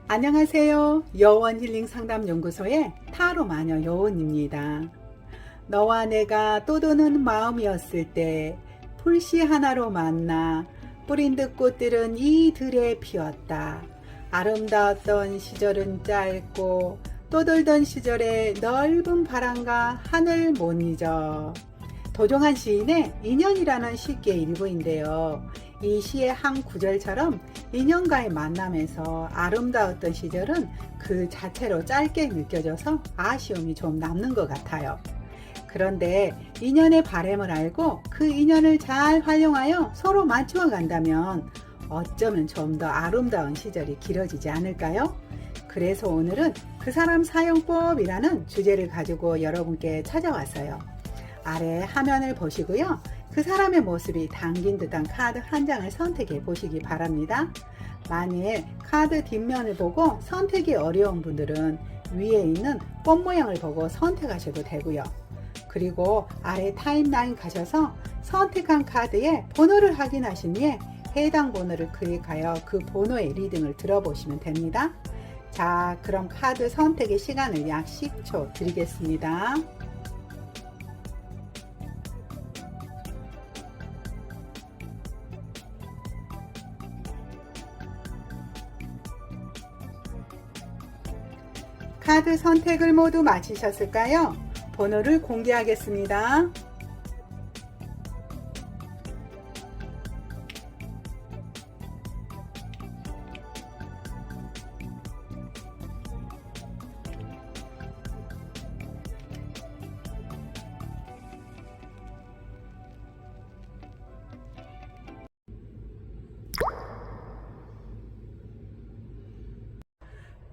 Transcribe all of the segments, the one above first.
안녕하세요. 여원 힐링 상담 연구소의 타로 마녀 여원입니다. 너와 내가 떠도는 마음이었을 때 풀씨 하나로 만나 뿌린 듯 꽃들은 이 들에 피었다. 아름다웠던 시절은 짧고 떠돌던 시절의 넓은 바람과 하늘 못 잊어. 도종환 시인의 인연이라는 시기의 일부인데요. 이 시의 한 구절처럼 인연과의 만남에서 아름다웠던 시절은 그 자체로 짧게 느껴져서 아쉬움이 좀 남는 것 같아요. 그런데 인연의 바람을 알고 그 인연을 잘 활용하여 서로 맞추어 간다면 어쩌면 좀 더 아름다운 시절이 길어지지 않을까요? 그래서 오늘은 그 사람 사용법이라는 주제를 가지고 여러분께 찾아왔어요. 아래 화면을 보시고요. 그 사람의 모습이 담긴 듯한 카드 한 장을 선택해 보시기 바랍니다. 만일 카드 뒷면을 보고 선택이 어려운 분들은 위에 있는 꽃 모양을 보고 선택하셔도 되고요. 그리고 아래 타임라인 가셔서 선택한 카드의 번호를 확인하신 후에 해당 번호를 클릭하여 그 번호의 리딩을 들어보시면 됩니다. 자, 그럼 카드 선택의 시간을 약 10초 드리겠습니다. 카드 선택을 모두 마치셨을까요? 번호를 공개하겠습니다.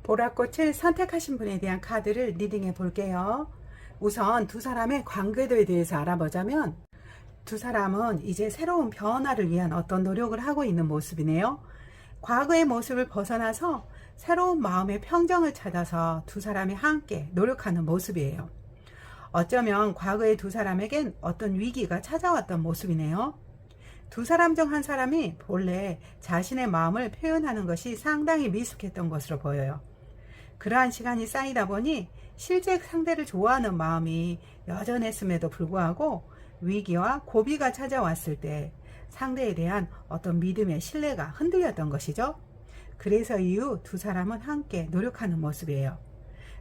보라꽃을 선택하신 분에 대한 카드를 리딩해 볼게요. 우선 두 사람의 관계도에 대해서 알아보자면 두 사람은 이제 새로운 변화를 위한 어떤 노력을 하고 있는 모습이네요. 과거의 모습을 벗어나서 새로운 마음의 평정을 찾아서 두 사람이 함께 노력하는 모습이에요. 어쩌면 과거의 두 사람에겐 어떤 위기가 찾아왔던 모습이네요. 두 사람 중 한 사람이 본래 자신의 마음을 표현하는 것이 상당히 미숙했던 것으로 보여요. 그러한 시간이 쌓이다 보니 실제 상대를 좋아하는 마음이 여전했음에도 불구하고 위기와 고비가 찾아왔을 때 상대에 대한 어떤 믿음의 신뢰가 흔들렸던 것이죠. 그래서 이후 두 사람은 함께 노력하는 모습이에요.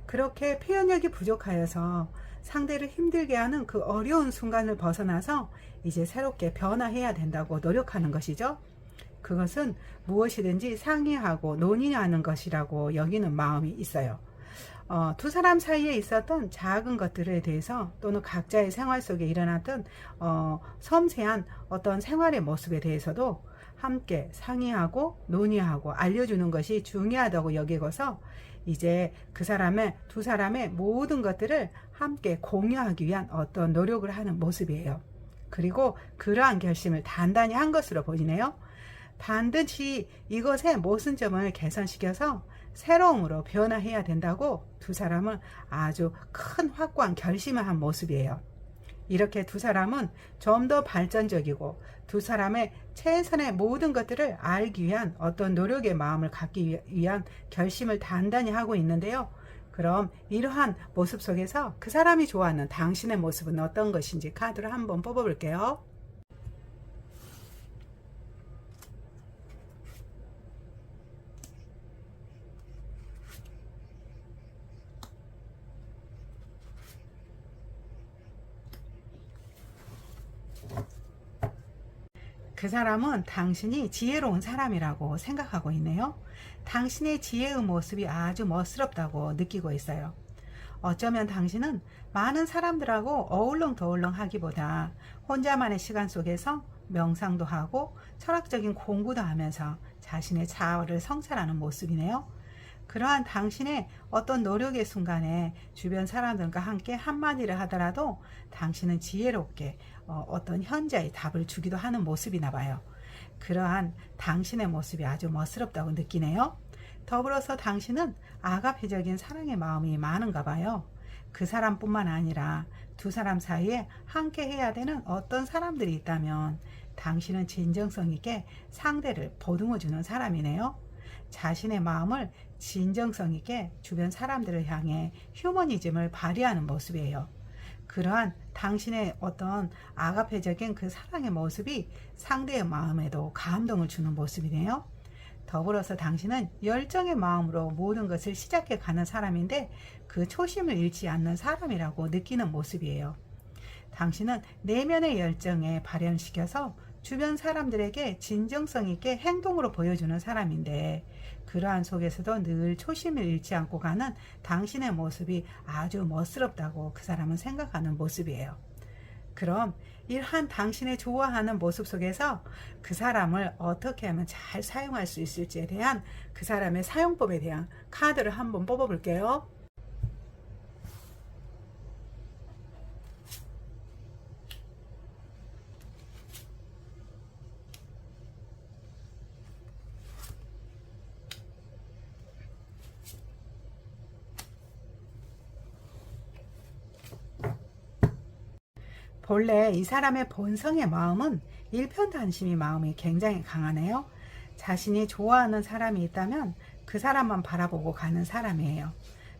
그렇게 표현력이 부족하여서 상대를 힘들게 하는 그 어려운 순간을 벗어나서 이제 새롭게 변화해야 된다고 노력하는 것이죠. 그것은 무엇이든지 상의하고 논의하는 것이라고 여기는 마음이 있어요. 두 사람 사이에 있었던 작은 것들에 대해서 또는 각자의 생활 속에 일어났던 섬세한 어떤 생활의 모습에 대해서도 함께 상의하고 논의하고 알려주는 것이 중요하다고 여기고서 이제 두 사람의 모든 것들을 함께 공유하기 위한 어떤 노력을 하는 모습이에요. 그리고 그러한 결심을 단단히 한 것으로 보이네요. 반드시 이것의 모순점을 개선시켜서 새로움으로 변화해야 된다고 두 사람은 아주 큰 확고한 결심을 한 모습이에요. 이렇게 두 사람은 좀 더 발전적이고 두 사람의 최선의 모든 것들을 알기 위한 어떤 노력의 마음을 갖기 위한 결심을 단단히 하고 있는데요. 그럼 이러한 모습 속에서 그 사람이 좋아하는 당신의 모습은 어떤 것인지 카드를 한번 뽑아볼게요. 그 사람은 당신이 지혜로운 사람이라고 생각하고 있네요. 당신의 지혜의 모습이 아주 멋스럽다고 느끼고 있어요. 어쩌면 당신은 많은 사람들하고 어울렁더울렁 하기보다 혼자만의 시간 속에서 명상도 하고 철학적인 공부도 하면서 자신의 자아를 성찰하는 모습이네요. 그러한 당신의 어떤 노력의 순간에 주변 사람들과 함께 한마디를 하더라도 당신은 지혜롭게 어떤 현재의 답을 주기도 하는 모습이나 봐요. 그러한 당신의 모습이 아주 멋스럽다고 느끼네요. 더불어서 당신은 아가페적인 사랑의 마음이 많은가 봐요. 그 사람뿐만 아니라 두 사람 사이에 함께 해야 되는 어떤 사람들이 있다면 당신은 진정성 있게 상대를 보듬어주는 사람이네요. 자신의 마음을 진정성 있게 주변 사람들을 향해 휴머니즘을 발휘하는 모습이에요. 그러한 당신의 어떤 아가페적인 그 사랑의 모습이 상대의 마음에도 감동을 주는 모습이네요. 더불어서 당신은 열정의 마음으로 모든 것을 시작해 가는 사람인데 그 초심을 잃지 않는 사람이라고 느끼는 모습이에요. 당신은 내면의 열정에 발현시켜서 주변 사람들에게 진정성 있게 행동으로 보여주는 사람인데 그러한 속에서도 늘 초심을 잃지 않고 가는 당신의 모습이 아주 멋스럽다고 그 사람은 생각하는 모습이에요. 그럼 이러한 당신의 좋아하는 모습 속에서 그 사람을 어떻게 하면 잘 사용할 수 있을지에 대한 그 사람의 사용법에 대한 카드를 한번 뽑아 볼게요. 본래 이 사람의 본성의 마음은 일편단심이 마음이 굉장히 강하네요. 자신이 좋아하는 사람이 있다면 그 사람만 바라보고 가는 사람이에요.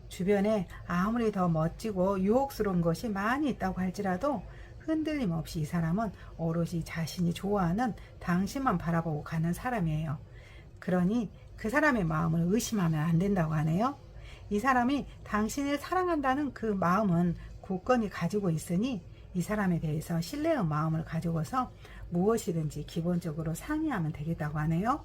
주변에 아무리 더 멋지고 유혹스러운 것이 많이 있다고 할지라도 흔들림 없이 이 사람은 오롯이 자신이 좋아하는 당신만 바라보고 가는 사람이에요. 그러니 그 사람의 마음을 의심하면 안 된다고 하네요. 이 사람이 당신을 사랑한다는 그 마음은 굳건히 가지고 있으니 이 사람에 대해서 신뢰의 마음을 가지고서 무엇이든지 기본적으로 상의하면 되겠다고 하네요.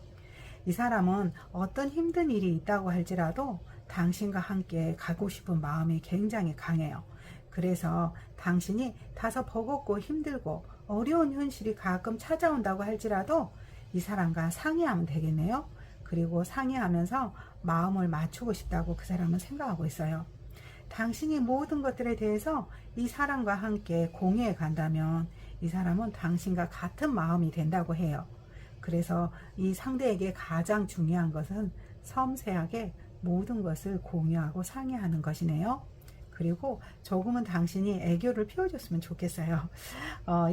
이 사람은 어떤 힘든 일이 있다고 할지라도 당신과 함께 가고 싶은 마음이 굉장히 강해요. 그래서 당신이 다소 버겁고 힘들고 어려운 현실이 가끔 찾아온다고 할지라도 이 사람과 상의하면 되겠네요. 그리고 상의하면서 마음을 맞추고 싶다고 그 사람은 생각하고 있어요. 당신이 모든 것들에 대해서 이 사람과 함께 공유해 간다면 이 사람은 당신과 같은 마음이 된다고 해요. 그래서 이 상대에게 가장 중요한 것은 섬세하게 모든 것을 공유하고 상의하는 것이네요. 그리고 조금은 당신이 애교를 피워줬으면 좋겠어요.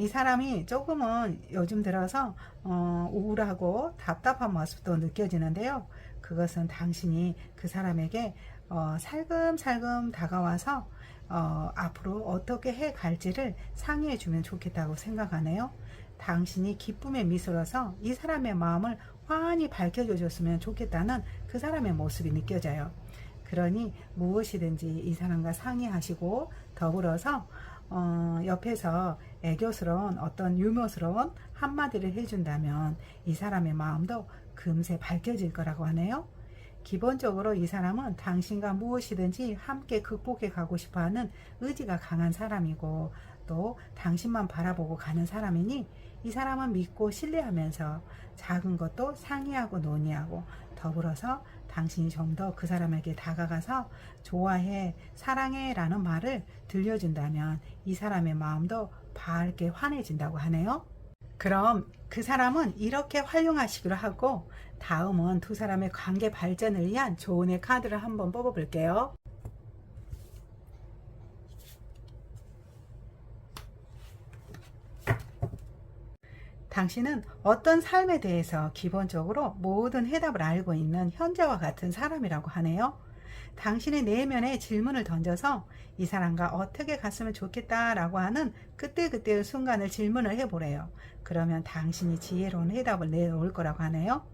이 사람이 조금은 요즘 들어서 우울하고 답답한 모습도 느껴지는데요. 그것은 당신이 그 사람에게 살금살금 다가와서 앞으로 어떻게 해 갈지를 상의해 주면 좋겠다고 생각하네요. 당신이 기쁨의 미소로서 이 사람의 마음을 환히 밝혀줘 줬으면 좋겠다는 그 사람의 모습이 느껴져요. 그러니 무엇이든지 이 사람과 상의하시고 더불어서 옆에서 애교스러운 어떤 유머스러운 한마디를 해준다면 이 사람의 마음도 금세 밝혀질 거라고 하네요. 기본적으로 이 사람은 당신과 무엇이든지 함께 극복해 가고 싶어하는 의지가 강한 사람이고 또 당신만 바라보고 가는 사람이니 이 사람은 믿고 신뢰하면서 작은 것도 상의하고 논의하고 더불어서 당신이 좀 더 그 사람에게 다가가서 좋아해, 사랑해 라는 말을 들려준다면 이 사람의 마음도 밝게 환해진다고 하네요. 그럼 그 사람은 이렇게 활용하시기로 하고 다음은 두 사람의 관계 발전을 위한 조언의 카드를 한번 뽑아 볼게요. 당신은 어떤 삶에 대해서 기본적으로 모든 해답을 알고 있는 현재와 같은 사람이라고 하네요. 당신의 내면에 질문을 던져서 이 사람과 어떻게 갔으면 좋겠다라고 하는 그때그때의 순간을 질문을 해보래요. 그러면 당신이 지혜로운 해답을 내놓을 거라고 하네요.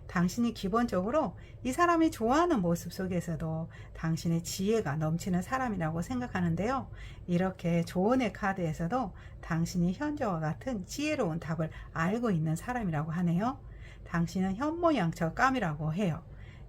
당신이 기본적으로 이 사람이 좋아하는 모습 속에서도 당신의 지혜가 넘치는 사람이라고 생각하는데요. 이렇게 조언의 카드에서도 당신이 현재와 같은 지혜로운 답을 알고 있는 사람이라고 하네요. 당신은 현모양처감이라고 해요.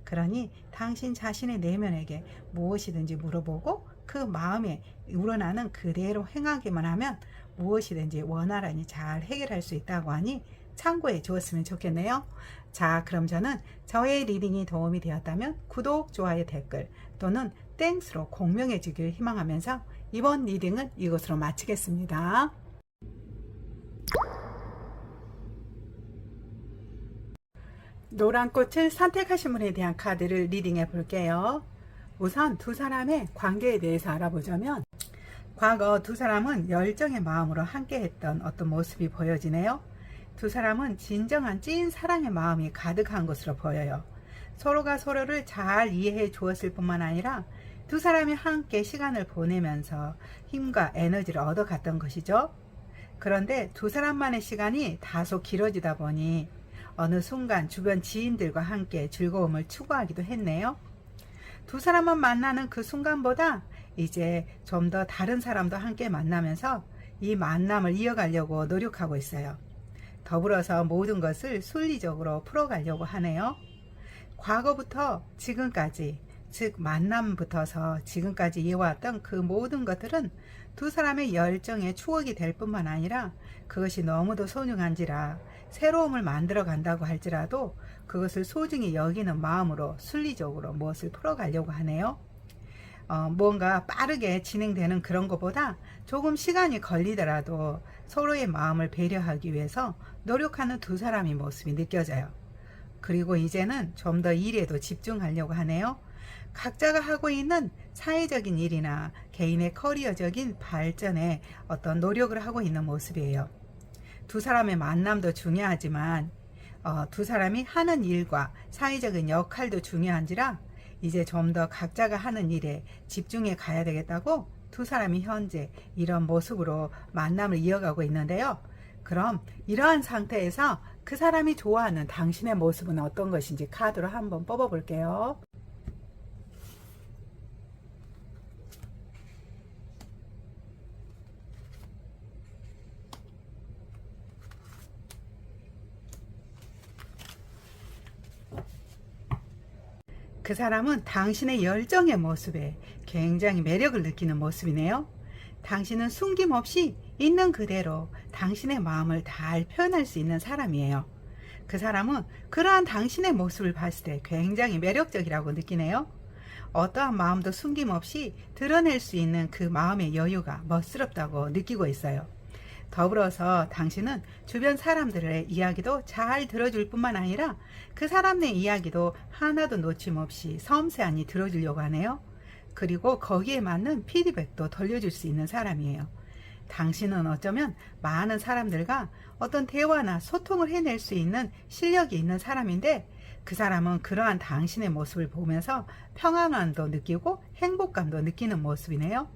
그러니 당신 자신의 내면에게 무엇이든지 물어보고 그 마음에 우러나는 그대로 행하기만 하면 무엇이든지 원활하니 잘 해결할 수 있다고 하니 참고해 주었으면 좋겠네요. 자, 그럼 저는 저의 리딩이 도움이 되었다면 구독, 좋아요, 댓글 또는 땡스로 공명해 주길 희망하면서 이번 리딩은 이것으로 마치겠습니다. 노란 꽃을 선택하신 분에 대한 카드를 리딩해 볼게요. 우선 두 사람의 관계에 대해서 알아보자면 과거 두 사람은 열정의 마음으로 함께 했던 어떤 모습이 보여지네요. 두 사람은 진정한 찐 사랑의 마음이 가득한 것으로 보여요. 서로가 서로를 잘 이해해 주었을 뿐만 아니라 두 사람이 함께 시간을 보내면서 힘과 에너지를 얻어갔던 것이죠. 그런데 두 사람만의 시간이 다소 길어지다 보니 어느 순간 주변 지인들과 함께 즐거움을 추구하기도 했네요. 두 사람만 만나는 그 순간보다 이제 좀 더 다른 사람도 함께 만나면서 이 만남을 이어가려고 노력하고 있어요. 더불어서 모든 것을 순리적으로 풀어가려고 하네요. 과거부터 지금까지, 즉 만남부터서 지금까지 이어왔던 그 모든 것들은 두 사람의 열정의 추억이 될 뿐만 아니라 그것이 너무도 소중한지라 새로움을 만들어 간다고 할지라도 그것을 소중히 여기는 마음으로 순리적으로 무엇을 풀어가려고 하네요. 뭔가 빠르게 진행되는 그런 것보다 조금 시간이 걸리더라도 서로의 마음을 배려하기 위해서 노력하는 두 사람의 모습이 느껴져요. 그리고 이제는 좀 더 일에도 집중하려고 하네요. 각자가 하고 있는 사회적인 일이나 개인의 커리어적인 발전에 어떤 노력을 하고 있는 모습이에요. 두 사람의 만남도 중요하지만 두 사람이 하는 일과 사회적인 역할도 중요한지라 이제 좀 더 각자가 하는 일에 집중해 가야 되겠다고 두 사람이 현재 이런 모습으로 만남을 이어가고 있는데요. 그럼 이러한 상태에서 그 사람이 좋아하는 당신의 모습은 어떤 것인지 카드로 한번 뽑아 볼게요. 그 사람은 당신의 열정의 모습에 굉장히 매력을 느끼는 모습이네요. 당신은 숨김없이 있는 그대로 당신의 마음을 잘 표현할 수 있는 사람이에요. 그 사람은 그러한 당신의 모습을 봤을 때 굉장히 매력적이라고 느끼네요. 어떠한 마음도 숨김없이 드러낼 수 있는 그 마음의 여유가 멋스럽다고 느끼고 있어요. 더불어서 당신은 주변 사람들의 이야기도 잘 들어줄 뿐만 아니라 그 사람의 이야기도 하나도 놓침없이 섬세하니 들어주려고 하네요. 그리고 거기에 맞는 피드백도 돌려줄 수 있는 사람이에요. 당신은 어쩌면 많은 사람들과 어떤 대화나 소통을 해낼 수 있는 실력이 있는 사람인데 그 사람은 그러한 당신의 모습을 보면서 평안함도 느끼고 행복감도 느끼는 모습이네요.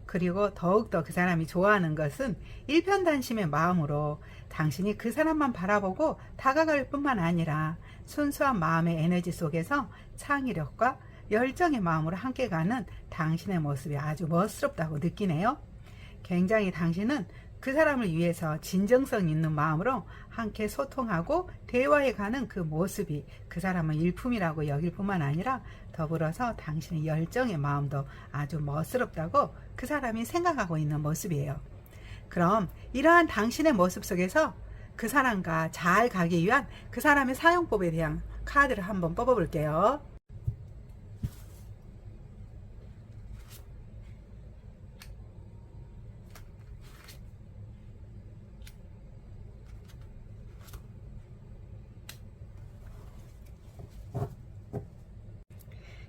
그리고 더욱더 그 사람이 좋아하는 것은 일편단심의 마음으로 당신이 그 사람만 바라보고 다가갈 뿐만 아니라 순수한 마음의 에너지 속에서 창의력과 열정의 마음으로 함께 가는 당신의 모습이 아주 멋스럽다고 느끼네요. 굉장히 당신은 그 사람을 위해서 진정성 있는 마음으로 함께 소통하고 대화해 가는 그 모습이 그 사람은 일품이라고 여길 뿐만 아니라 더불어서 당신의 열정의 마음도 아주 멋스럽다고 그 사람이 생각하고 있는 모습이에요. 그럼 이러한 당신의 모습 속에서 그 사람과 잘 가기 위한 그 사람의 사용법에 대한 카드를 한번 뽑아 볼게요.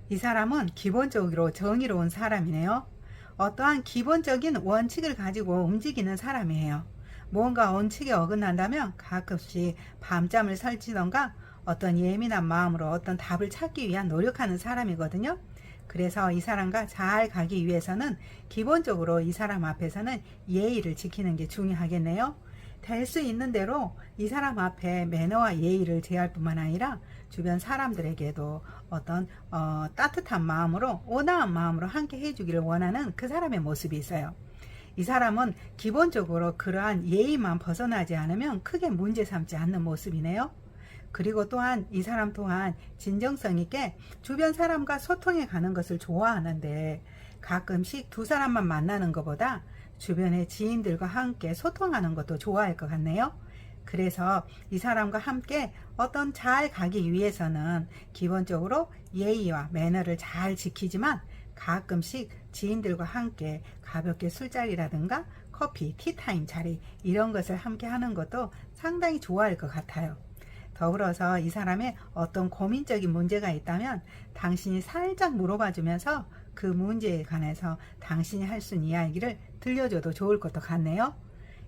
이 사람은 기본적으로 정의로운 사람이네요. 어떠한 기본적인 원칙을 가지고 움직이는 사람이에요. 뭔가 원칙에 어긋난다면 가끔씩 밤잠을 설치던가 어떤 예민한 마음으로 어떤 답을 찾기 위한 노력하는 사람이거든요. 그래서 이 사람과 잘 가기 위해서는 기본적으로 이 사람 앞에서는 예의를 지키는 게 중요하겠네요. 될 수 있는 대로 이 사람 앞에 매너와 예의를 제할 뿐만 아니라 주변 사람들에게도 어떤 따뜻한 마음으로 온화한 마음으로 함께 해주기를 원하는 그 사람의 모습이 있어요. 이 사람은 기본적으로 그러한 예의만 벗어나지 않으면 크게 문제 삼지 않는 모습이네요. 그리고 또한 이 사람 또한 진정성 있게 주변 사람과 소통해 가는 것을 좋아하는데 가끔씩 두 사람만 만나는 것보다 주변의 지인들과 함께 소통하는 것도 좋아할 것 같네요. 그래서 이 사람과 함께 어떤 잘 가기 위해서는 기본적으로 예의와 매너를 잘 지키지만 가끔씩 지인들과 함께 가볍게 술자리라든가 커피, 티타임 자리 이런 것을 함께 하는 것도 상당히 좋아할 것 같아요. 더불어서 이 사람의 어떤 고민적인 문제가 있다면 당신이 살짝 물어봐 주면서 그 문제에 관해서 당신이 할 수 있는 이야기를 들려줘도 좋을 것도 같네요.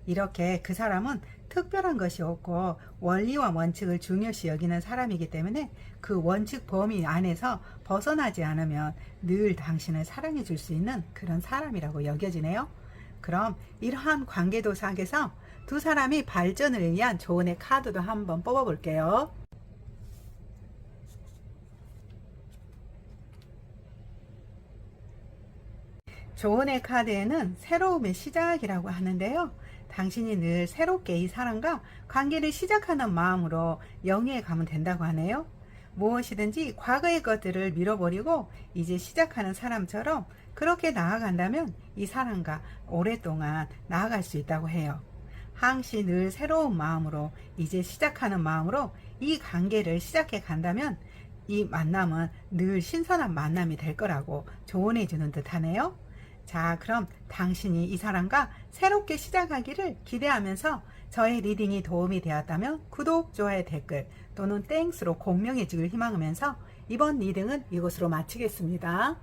이렇게 그 사람은 특별한 것이 없고 원리와 원칙을 중요시 여기는 사람이기 때문에 그 원칙 범위 안에서 벗어나지 않으면 늘 당신을 사랑해 줄 수 있는 그런 사람이라고 여겨지네요. 그럼 이러한 관계도상에서 두 사람이 발전을 위한 조언의 카드도 한번 뽑아 볼게요. 조언의 카드에는 새로움의 시작이라고 하는데요. 당신이 늘 새롭게 이 사람과 관계를 시작하는 마음으로 영위에 가면 된다고 하네요. 무엇이든지 과거의 것들을 밀어버리고 이제 시작하는 사람처럼 그렇게 나아간다면 이 사람과 오랫동안 나아갈 수 있다고 해요. 항시 늘 새로운 마음으로 이제 시작하는 마음으로 이 관계를 시작해 간다면 이 만남은 늘 신선한 만남이 될 거라고 조언해 주는 듯 하네요. 자, 그럼 당신이 이 사람과 새롭게 시작하기를 기대하면서 저의 리딩이 도움이 되었다면 구독, 좋아요, 댓글 또는 땡스로 공명해 주길 희망하면서 이번 리딩은 이것으로 마치겠습니다.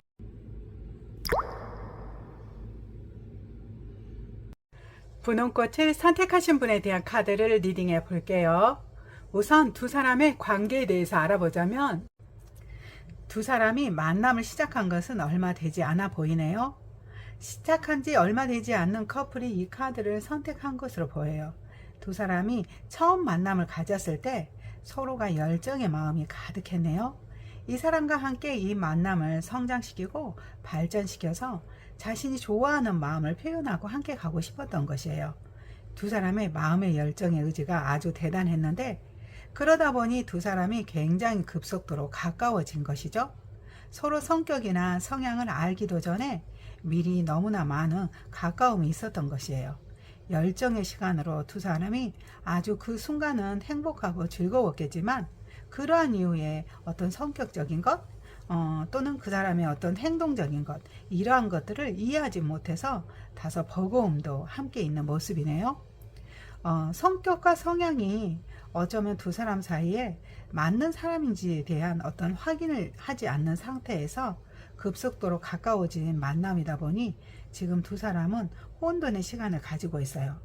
분홍꽃을 선택하신 분에 대한 카드를 리딩해 볼게요. 우선 두 사람의 관계에 대해서 알아보자면 두 사람이 만남을 시작한 것은 얼마 되지 않아 보이네요. 시작한 지 얼마 되지 않는 커플이 이 카드를 선택한 것으로 보여요. 두 사람이 처음 만남을 가졌을 때 서로가 열정의 마음이 가득했네요. 이 사람과 함께 이 만남을 성장시키고 발전시켜서 자신이 좋아하는 마음을 표현하고 함께 가고 싶었던 것이에요. 두 사람의 마음의 열정의 의지가 아주 대단했는데 그러다 보니 두 사람이 굉장히 급속도로 가까워진 것이죠. 서로 성격이나 성향을 알기도 전에 미리 너무나 많은 가까움이 있었던 것이에요. 열정의 시간으로 두 사람이 아주 그 순간은 행복하고 즐거웠겠지만 그러한 이후에 어떤 성격적인 것 또는 그 사람의 어떤 행동적인 것 이러한 것들을 이해하지 못해서 다소 버거움도 함께 있는 모습이네요. 성격과 성향이 어쩌면 두 사람 사이에 맞는 사람인지에 대한 어떤 확인을 하지 않는 상태에서 급속도로 가까워진 만남이다 보니 지금 두 사람은 혼돈의 시간을 가지고 있어요.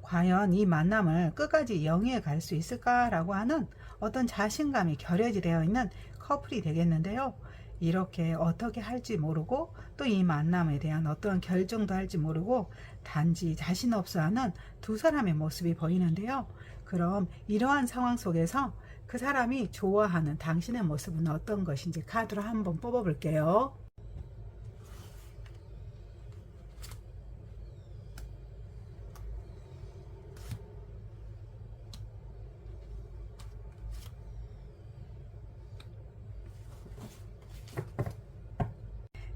과연 이 만남을 끝까지 영위해 갈 수 있을까라고 하는 어떤 자신감이 결여지 되어 있는 커플이 되겠는데요. 이렇게 어떻게 할지 모르고 또 이 만남에 대한 어떤 결정도 할지 모르고 단지 자신 없어 하는 두 사람의 모습이 보이는데요. 그럼 이러한 상황 속에서 그 사람이 좋아하는 당신의 모습은 어떤 것인지 카드로 한번 뽑아 볼게요.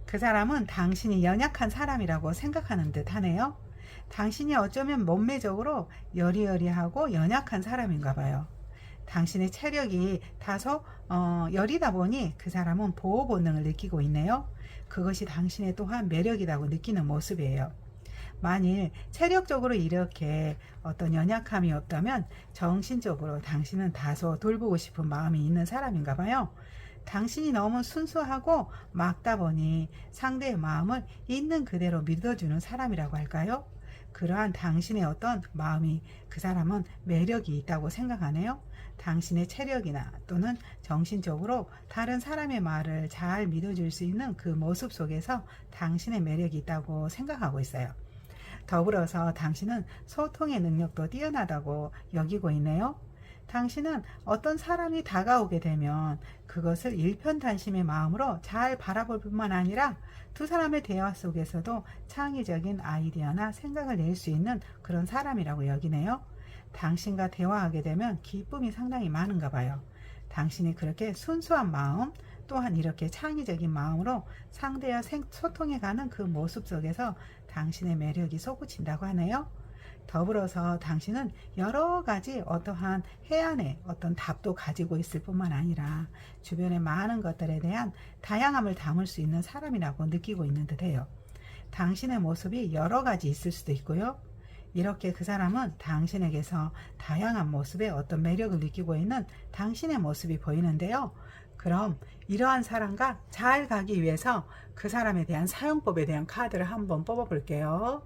그 사람은 당신이 연약한 사람이라고 생각하는 듯 하네요. 당신이 어쩌면 몸매적으로 여리여리하고 연약한 사람인가 봐요. 당신의 체력이 다소 여리다 보니 그 사람은 보호 본능을 느끼고 있네요. 그것이 당신의 또한 매력이라고 느끼는 모습이에요. 만일 체력적으로 이렇게 어떤 연약함이 없다면 정신적으로 당신은 다소 돌보고 싶은 마음이 있는 사람인가 봐요. 당신이 너무 순수하고 막다 보니 상대의 마음을 있는 그대로 믿어주는 사람이라고 할까요? 그러한 당신의 어떤 마음이 그 사람은 매력이 있다고 생각하네요. 당신의 체력이나 또는 정신적으로 다른 사람의 말을 잘 믿어줄 수 있는 그 모습 속에서 당신의 매력이 있다고 생각하고 있어요. 더불어서 당신은 소통의 능력도 뛰어나다고 여기고 있네요. 당신은 어떤 사람이 다가오게 되면 그것을 일편단심의 마음으로 잘 바라볼 뿐만 아니라 두 사람의 대화 속에서도 창의적인 아이디어나 생각을 낼 수 있는 그런 사람이라고 여기네요. 당신과 대화하게 되면 기쁨이 상당히 많은가 봐요. 당신이 그렇게 순수한 마음 또한 이렇게 창의적인 마음으로 상대와 소통해가는 그 모습 속에서 당신의 매력이 솟구친다고 하네요. 더불어서 당신은 여러 가지 어떠한 해안의 어떤 답도 가지고 있을 뿐만 아니라 주변의 많은 것들에 대한 다양함을 담을 수 있는 사람이라고 느끼고 있는 듯해요. 당신의 모습이 여러 가지 있을 수도 있고요. 이렇게 그 사람은 당신에게서 다양한 모습의 어떤 매력을 느끼고 있는 당신의 모습이 보이는데요. 그럼 이러한 사람과 잘 가기 위해서 그 사람에 대한 사용법에 대한 카드를 한번 뽑아 볼게요.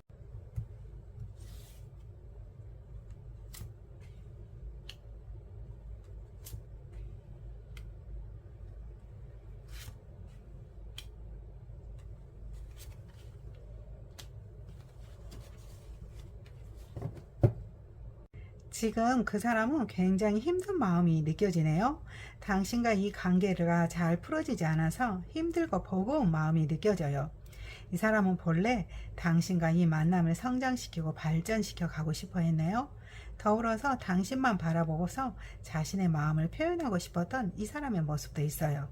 지금 그 사람은 굉장히 힘든 마음이 느껴지네요. 당신과 이 관계가 잘 풀어지지 않아서 힘들고 버거운 마음이 느껴져요. 이 사람은 본래 당신과 이 만남을 성장시키고 발전시켜 가고 싶어 했네요. 더불어서 당신만 바라보고서 자신의 마음을 표현하고 싶었던 이 사람의 모습도 있어요.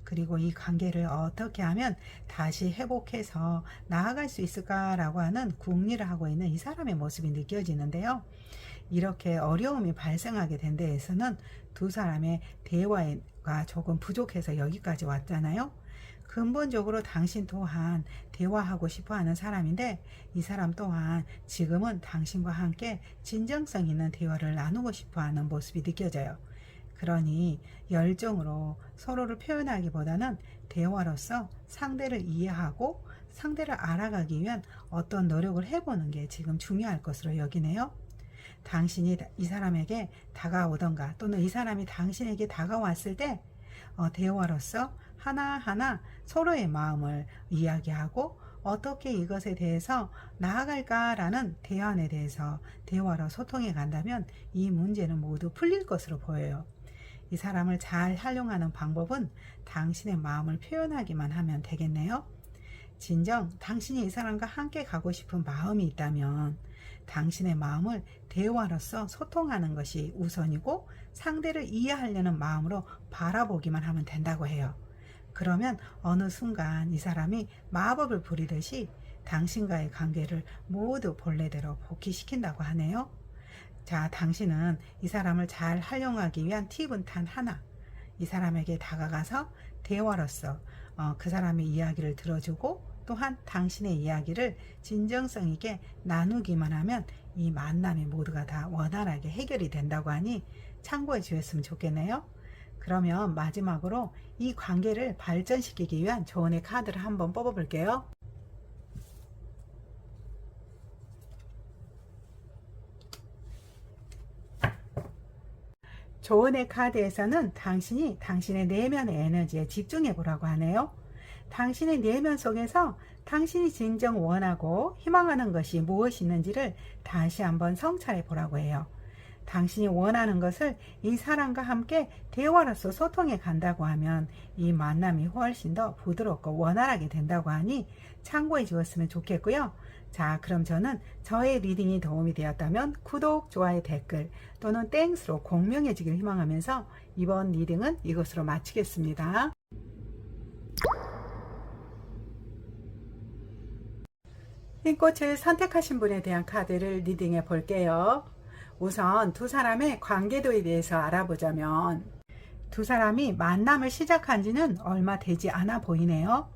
그리고 이 관계를 어떻게 하면 다시 회복해서 나아갈 수 있을까라고 하는 궁리를 하고 있는 이 사람의 모습이 느껴지는데요. 이렇게 어려움이 발생하게 된 데에서는 두 사람의 대화가 조금 부족해서 여기까지 왔잖아요. 근본적으로 당신 또한 대화하고 싶어 하는 사람인데 이 사람 또한 지금은 당신과 함께 진정성 있는 대화를 나누고 싶어 하는 모습이 느껴져요. 그러니 열정으로 서로를 표현하기보다는 대화로서 상대를 이해하고 상대를 알아가기 위한 어떤 노력을 해보는 게 지금 중요할 것으로 여기네요. 당신이 이 사람에게 다가오던가 또는 이 사람이 당신에게 다가왔을 때 대화로서 하나하나 서로의 마음을 이야기하고 어떻게 이것에 대해서 나아갈까라는 대안에 대해서 대화로 소통해 간다면 이 문제는 모두 풀릴 것으로 보여요. 이 사람을 잘 활용하는 방법은 당신의 마음을 표현하기만 하면 되겠네요. 진정 당신이 이 사람과 함께 가고 싶은 마음이 있다면 당신의 마음을 대화로서 소통하는 것이 우선이고 상대를 이해하려는 마음으로 바라보기만 하면 된다고 해요. 그러면 어느 순간 이 사람이 마법을 부리듯이 당신과의 관계를 모두 본래대로 복귀시킨다고 하네요. 자, 당신은 이 사람을 잘 활용하기 위한 팁은 단 하나. 이 사람에게 다가가서 대화로서 그 사람의 이야기를 들어주고 또한 당신의 이야기를 진정성 있게 나누기만 하면 이 만남이 모두가 다 원활하게 해결이 된다고 하니 참고해 주셨으면 좋겠네요. 그러면 마지막으로 이 관계를 발전시키기 위한 조언의 카드를 한번 뽑아 볼게요. 조언의 카드에서는 당신이 당신의 내면의 에너지에 집중해 보라고 하네요. 당신의 내면 속에서 당신이 진정 원하고 희망하는 것이 무엇이 있는지를 다시 한번 성찰해 보라고 해요. 당신이 원하는 것을 이 사람과 함께 대화로서 소통해 간다고 하면 이 만남이 훨씬 더 부드럽고 원활하게 된다고 하니 참고해 주었으면 좋겠고요. 자, 그럼 저는 저의 리딩이 도움이 되었다면 구독, 좋아요, 댓글 또는 땡스로 공명해 주길 희망하면서 이번 리딩은 이것으로 마치겠습니다. 흰꽃을 선택하신 분에 대한 카드를 리딩해 볼게요. 우선 두 사람의 관계도에 대해서 알아보자면 두 사람이 만남을 시작한 지는 얼마 되지 않아 보이네요.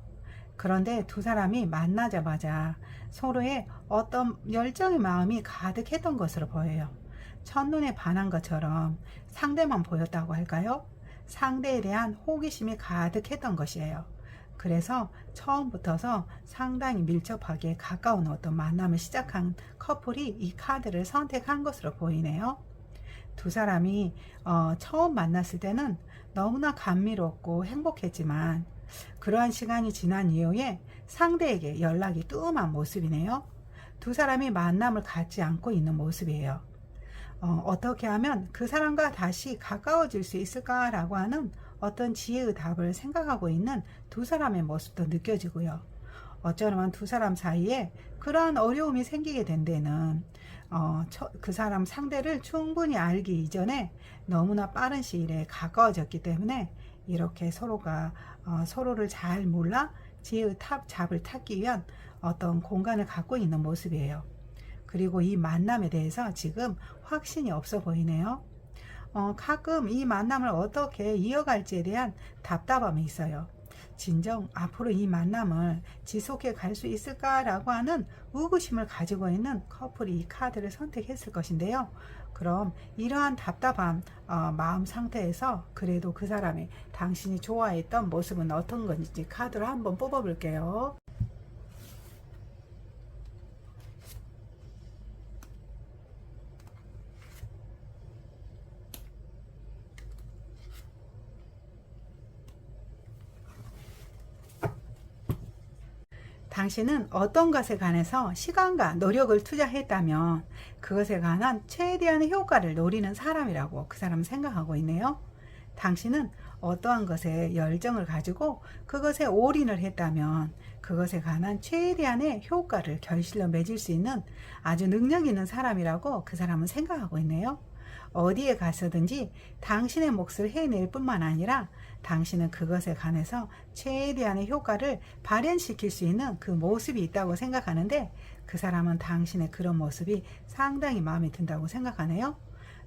그런데 두 사람이 만나자마자 서로의 어떤 열정의 마음이 가득했던 것으로 보여요. 첫눈에 반한 것처럼 상대만 보였다고 할까요? 상대에 대한 호기심이 가득했던 것이에요. 그래서 처음부터서 상당히 밀접하게 가까운 어떤 만남을 시작한 커플이 이 카드를 선택한 것으로 보이네요. 두 사람이 처음 만났을 때는 너무나 감미롭고 행복했지만 그러한 시간이 지난 이후에 상대에게 연락이 뜸한 모습이네요. 두 사람이 만남을 갖지 않고 있는 모습이에요. 어떻게 하면 그 사람과 다시 가까워질 수 있을까라고 하는 어떤 지혜의 답을 생각하고 있는 두 사람의 모습도 느껴지고요. 어쩌면 두 사람 사이에 그러한 어려움이 생기게 된 데는 그 사람 상대를 충분히 알기 이전에 너무나 빠른 시일에 가까워졌기 때문에 이렇게 서로가 서로를 잘 몰라 지혜의 잡을 찾기 위한 어떤 공간을 갖고 있는 모습이에요. 그리고 이 만남에 대해서 지금 확신이 없어 보이네요. 가끔 이 만남을 어떻게 이어갈지에 대한 답답함이 있어요. 진정 앞으로 이 만남을 지속해 갈 수 있을까라고 하는 의구심을 가지고 있는 커플이 이 카드를 선택했을 것인데요. 그럼 이러한 답답한 마음 상태에서 그래도 그 사람이 당신이 좋아했던 모습은 어떤 건지 카드를 한번 뽑아 볼게요. 당신은 어떤 것에 관해서 시간과 노력을 투자했다면 그것에 관한 최대한의 효과를 노리는 사람이라고 그 사람은 생각하고 있네요. 당신은 어떠한 것에 열정을 가지고 그것에 올인을 했다면 그것에 관한 최대한의 효과를 결실로 맺을 수 있는 아주 능력 있는 사람이라고 그 사람은 생각하고 있네요. 어디에 가서든지 당신의 몫을 해낼 뿐만 아니라 당신은 그것에 관해서 최대한의 효과를 발현시킬 수 있는 그 모습이 있다고 생각하는데 그 사람은 당신의 그런 모습이 상당히 마음에 든다고 생각하네요.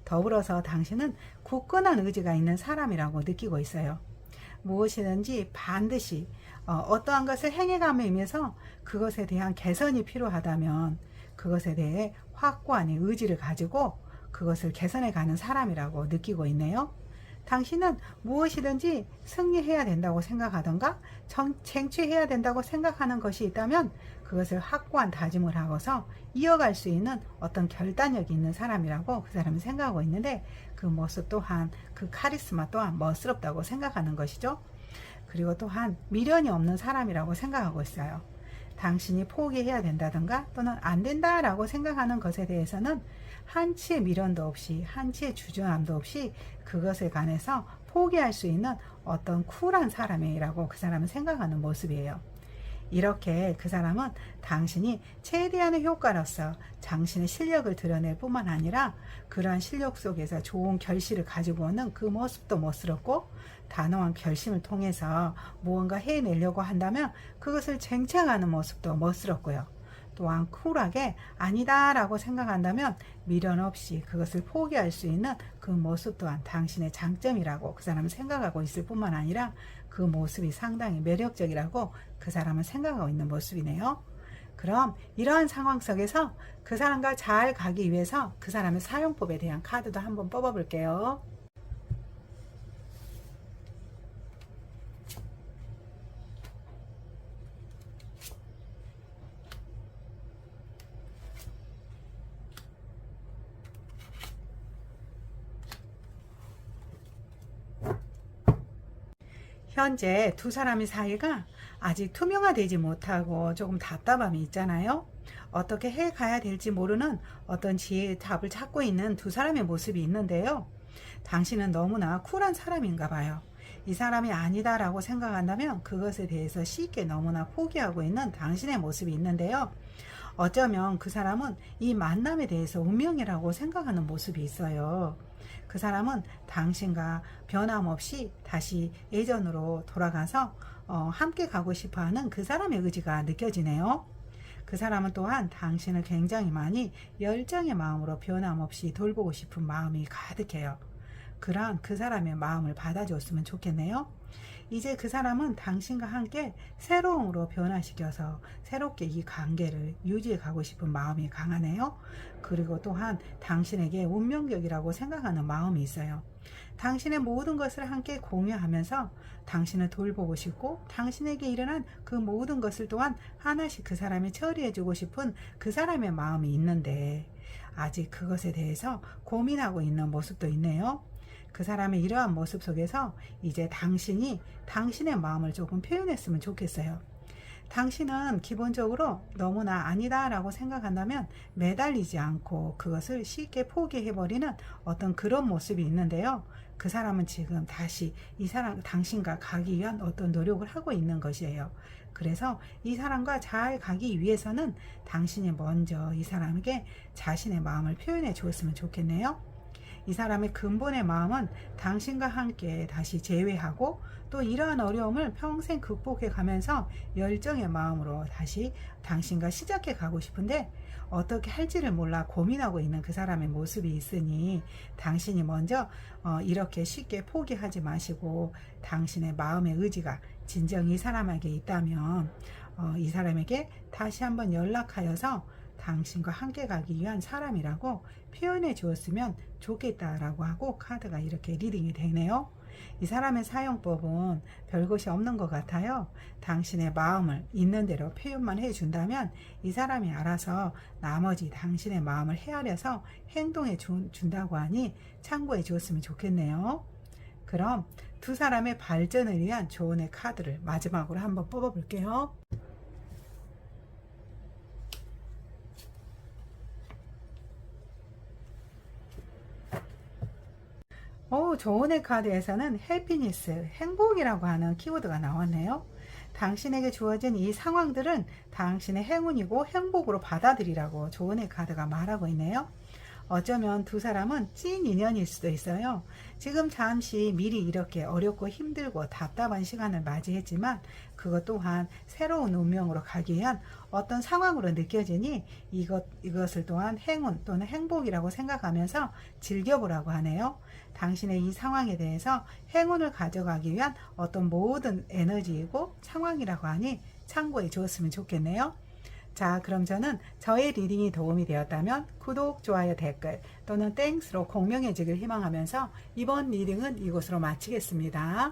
더불어서 당신은 굳건한 의지가 있는 사람이라고 느끼고 있어요. 무엇이든지 반드시 어떠한 것을 행해감에 의해서 그것에 대한 개선이 필요하다면 그것에 대해 확고한 의지를 가지고 그것을 개선해 가는 사람이라고 느끼고 있네요. 당신은 무엇이든지 승리해야 된다고 생각하던가 쟁취해야 된다고 생각하는 것이 있다면 그것을 확고한 다짐을 하고서 이어갈 수 있는 어떤 결단력이 있는 사람이라고 그 사람은 생각하고 있는데 그 모습 또한 그 카리스마 또한 멋스럽다고 생각하는 것이죠. 그리고 또한 미련이 없는 사람이라고 생각하고 있어요. 당신이 포기해야 된다든가 또는 안 된다라고 생각하는 것에 대해서는 한치의 미련도 없이 한치의 주저함도 없이 그것에 관해서 포기할 수 있는 어떤 쿨한 사람이라고 그 사람은 생각하는 모습이에요. 이렇게 그 사람은 당신이 최대한의 효과로서 당신의 실력을 드러낼 뿐만 아니라 그러한 실력 속에서 좋은 결실을 가지고 오는 그 모습도 멋스럽고 단호한 결심을 통해서 무언가 해내려고 한다면 그것을 쟁취하는 모습도 멋스럽고요. 또한 쿨하게 아니다 라고 생각한다면 미련 없이 그것을 포기할 수 있는 그 모습 또한 당신의 장점이라고 그 사람은 생각하고 있을 뿐만 아니라 그 모습이 상당히 매력적이라고 그 사람은 생각하고 있는 모습이네요. 그럼 이러한 상황 속에서 그 사람과 잘 가기 위해서 그 사람의 사용법에 대한 카드도 한번 뽑아 볼게요. 현재 두 사람의 사이가 아직 투명화되지 못하고 조금 답답함이 있잖아요. 어떻게 해 가야 될지 모르는 어떤 지혜의 답을 찾고 있는 두 사람의 모습이 있는데요. 당신은 너무나 쿨한 사람인가 봐요. 이 사람이 아니다라고 생각한다면 그것에 대해서 쉽게 너무나 포기하고 있는 당신의 모습이 있는데요. 어쩌면 그 사람은 이 만남에 대해서 운명이라고 생각하는 모습이 있어요. 그 사람은 당신과 변함없이 다시 예전으로 돌아가서 함께 가고 싶어하는 그 사람의 의지가 느껴지네요. 그 사람은 또한 당신을 굉장히 많이 열정의 마음으로 변함없이 돌보고 싶은 마음이 가득해요. 그러한 그 사람의 마음을 받아줬으면 좋겠네요. 이제 그 사람은 당신과 함께 새로움으로 변화시켜서 새롭게 이 관계를 유지해 가고 싶은 마음이 강하네요. 그리고 또한 당신에게 운명적이라고 생각하는 마음이 있어요. 당신의 모든 것을 함께 공유하면서 당신을 돌보고 싶고 당신에게 일어난 그 모든 것을 또한 하나씩 그 사람이 처리해 주고 싶은 그 사람의 마음이 있는데 아직 그것에 대해서 고민하고 있는 모습도 있네요. 그 사람의 이러한 모습 속에서 이제 당신이 당신의 마음을 조금 표현했으면 좋겠어요. 당신은 기본적으로 너무나 아니다 라고 생각한다면 매달리지 않고 그것을 쉽게 포기해버리는 어떤 그런 모습이 있는데요. 그 사람은 지금 다시 이 사람, 당신과 가기 위한 어떤 노력을 하고 있는 것이에요. 그래서 이 사람과 잘 가기 위해서는 당신이 먼저 이 사람에게 자신의 마음을 표현해 주었으면 좋겠네요. 이 사람의 근본의 마음은 당신과 함께 다시 재회하고 또 이러한 어려움을 평생 극복해 가면서 열정의 마음으로 다시 당신과 시작해 가고 싶은데 어떻게 할지를 몰라 고민하고 있는 그 사람의 모습이 있으니 당신이 먼저 이렇게 쉽게 포기하지 마시고 당신의 마음의 의지가 진정 이 사람에게 있다면 이 사람에게 다시 한번 연락하여서 당신과 함께 가기 위한 사람이라고 표현해 주었으면 좋겠다라고 하고 카드가 이렇게 리딩이 되네요. 이 사람의 사용법은 별것이 없는 것 같아요. 당신의 마음을 있는 대로 표현만 해준다면 이 사람이 알아서 나머지 당신의 마음을 헤아려서 행동해 준다고 하니 참고해 주었으면 좋겠네요. 그럼 두 사람의 발전을 위한 조언의 카드를 마지막으로 한번 뽑아 볼게요. 조은의 카드에서는 해피니스, 행복이라고 하는 키워드가 나왔네요. 당신에게 주어진 이 상황들은 당신의 행운이고 행복으로 받아들이라고 조은의 카드가 말하고 있네요. 어쩌면 두 사람은 찐 인연일 수도 있어요. 지금 잠시 미리 이렇게 어렵고 힘들고 답답한 시간을 맞이했지만 그것 또한 새로운 운명으로 가기 위한 어떤 상황으로 느껴지니 이것을 또한 행운 또는 행복이라고 생각하면서 즐겨보라고 하네요. 당신의 이 상황에 대해서 행운을 가져가기 위한 어떤 모든 에너지이고 상황이라고 하니 참고해 주었으면 좋겠네요. 자, 그럼 저는 저의 리딩이 도움이 되었다면 구독, 좋아요, 댓글 또는 땡스로 공명해 주길 희망하면서 이번 리딩은 이곳으로 마치겠습니다.